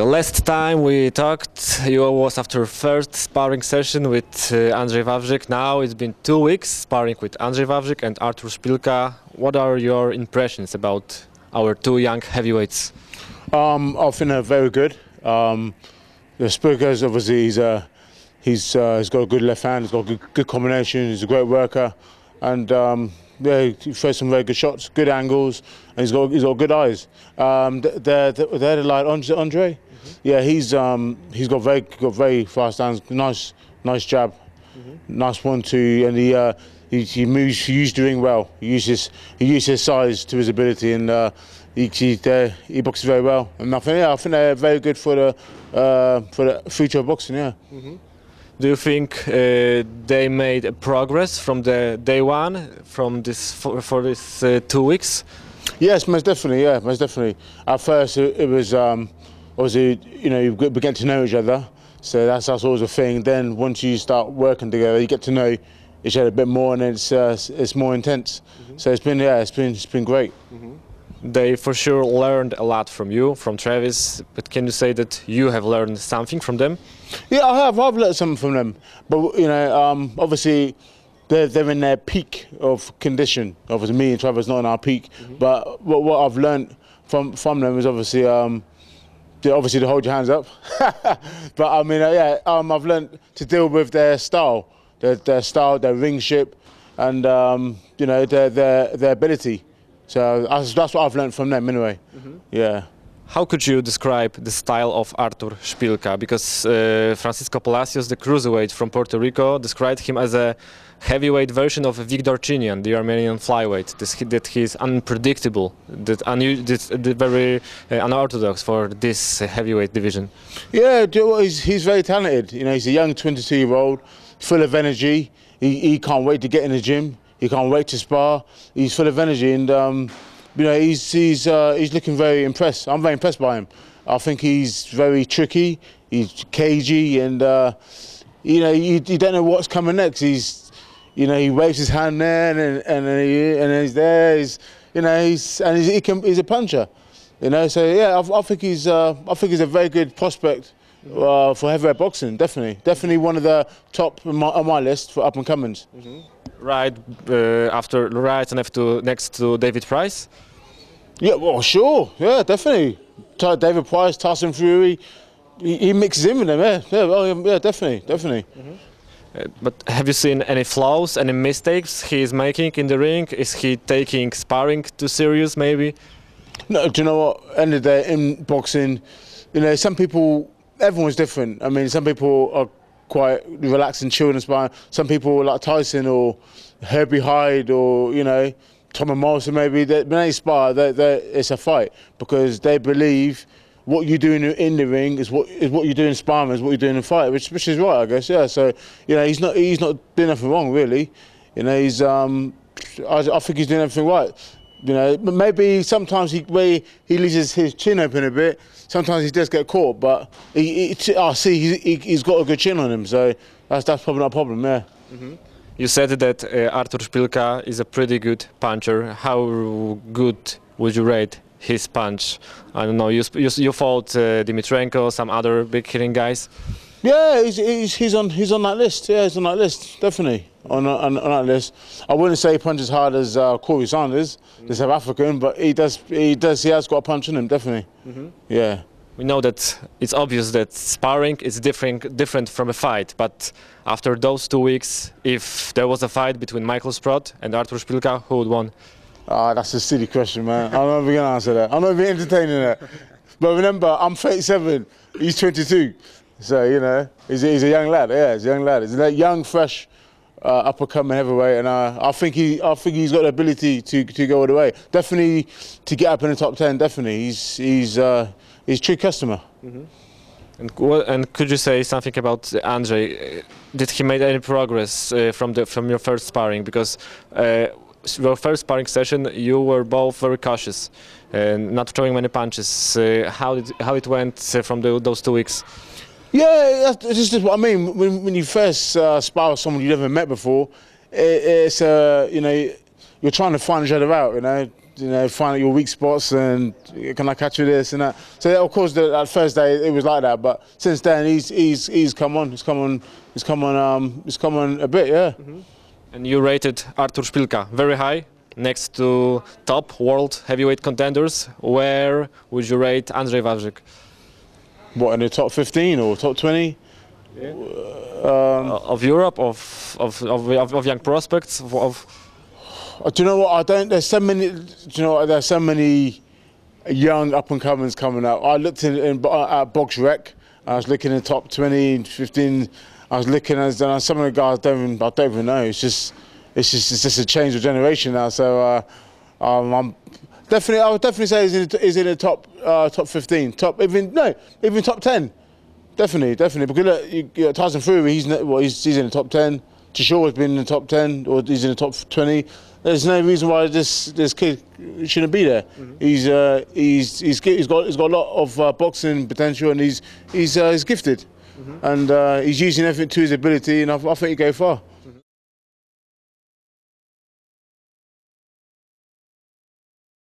Last time we talked, you was after first sparring session with Andrzej Wawrzyk. Now it's been 2 weeks sparring with Andrzej Wawrzyk and Artur Szpilka. What are your impressions about our two young heavyweights? I think they're very good. The Szpilka's obviously he's got a good left hand. He's got a good combination. He's a great worker, and yeah, he throws some very good shots, good angles, and he's got good eyes. They're like Andre. Yeah, he's got very fast hands. Nice jab, nice 1-2, and he moves. He's doing well. He uses his size to his ability, and he boxes very well. And I think they're very good for the future of boxing. Yeah. Do you think they made a progress from the day one for this 2 weeks? Yes, most definitely. Yeah, most definitely. At first, it was obviously, you know, you begin to know each other, so that's always a thing. Then once you start working together, you get to know each other a bit more, and it's more intense. So it's been great. They for sure learned a lot from you, from Travis. But can you say that you have learned something from them? Yeah, I have. I've learned something from them. But you know, obviously, they're in their peak of condition. Obviously, me and Travis not in our peak. But what I've learned from them is obviously to hold your hands up. But I mean, yeah, I've learned to deal with their style, their ringship, and you know, their ability. So that's what I've learned from them anyway. Yeah. How could you describe the style of Artur Szpilka? Because Francisco Palacios, the cruiserweight from Puerto Rico, described him as a heavyweight version of Victor Chinian, the Armenian flyweight. That he is unpredictable, that very unorthodox for this heavyweight division. Yeah, he's very talented. You know, he's a young 22-year-old, full of energy. He can't wait to get in the gym. He can't wait to spar. He's full of energy, and you know, he's looking very impressed. I'm very impressed by him. I think he's very tricky. He's cagey, and you know, you don't know what's coming next. You know, he waves his hand there, and he's there. He's a puncher. You know, so yeah, I think he's a very good prospect for heavyweight boxing. Definitely one of the top on my list for up and comings. Right after next to David Price? Yeah, well, sure. Yeah, definitely. David Price, Tyson Fury, he mixes in with them. Yeah, definitely. But have you seen any flaws, any mistakes he is making in the ring? Is he taking sparring too serious, maybe? No, do you know what? End of the day, in boxing, you know, some people, everyone's different. I mean, some people are quite relaxed and chilled and sparring. Some people like Tyson or Herbie Hyde or, you know, Tom and Morrison maybe, when they spar, it's a fight because they believe what you do in the ring is what you do in sparring, is what you do in a fight, which is right, I guess. Yeah. So you know, he's not doing nothing wrong really. You know, I think he's doing everything right. You know, maybe sometimes he leaves his chin open a bit. Sometimes he does get caught, but I see he's got a good chin on him, so that's probably not a problem. Yeah. You said that Artur Szpilka is a pretty good puncher. How good would you rate his punch? I don't know. You fought Dimitrenko, some other big hitting guys. Yeah, he's on that list. Yeah, he's on that list. Definitely on that list. I wouldn't say he punches hard as Corey Sanders, the South African, but he has got a punch in him. Definitely. Yeah. We know that it's obvious that sparring is different from a fight, but after those 2 weeks, if there was a fight between Michael Sprott and Artur Szpilka, who would win? That's a silly question, man. I'm not even going to answer that. I'm not even entertaining that. But remember, I'm 37, he's 22. So, you know, he's a young lad. Yeah, he's a young lad. He's a young, fresh, up-and-coming heavyweight, and I think he's got the ability to go all the way. Definitely to get up in the top 10. Definitely, he's a true customer. And could you say something about Andrzej? Did he make any progress from your first sparring? Because your first sparring session, you were both very cautious, not throwing many punches. How it went from those 2 weeks? Yeah, that's just what I mean. When you first spar with someone you've never met before, it's you know, you're trying to find each other out. You know, you know, find out your weak spots and can I catch you this and that. So of course that first day it was like that, but since then he's come on, he's come on a bit, yeah. And you rated Artur Szpilka very high, next to top world heavyweight contenders. Where would you rate Andrzej Wawrzyk? What, in the top 15 or top 20? Yeah. Of Europe, of young prospects, Do you know what? I don't. There's so many. Do you know what? There's so many young up and comers coming up. I looked at Wawrzyk. I was looking in the top 20, 15. I was looking at some of the guys. I don't even know. It's just a change of generation now. So I'm definitely. I would definitely say he's in the top 15. Even top 10. Definitely. Because look, Tyson Fury, he's in the top 10. Chishore's been in the top 10, or he's in the top 20. There's no reason why this kid shouldn't be there. He's got a lot of boxing potential, and he's gifted, and he's using everything to his ability, and I think he'll go far.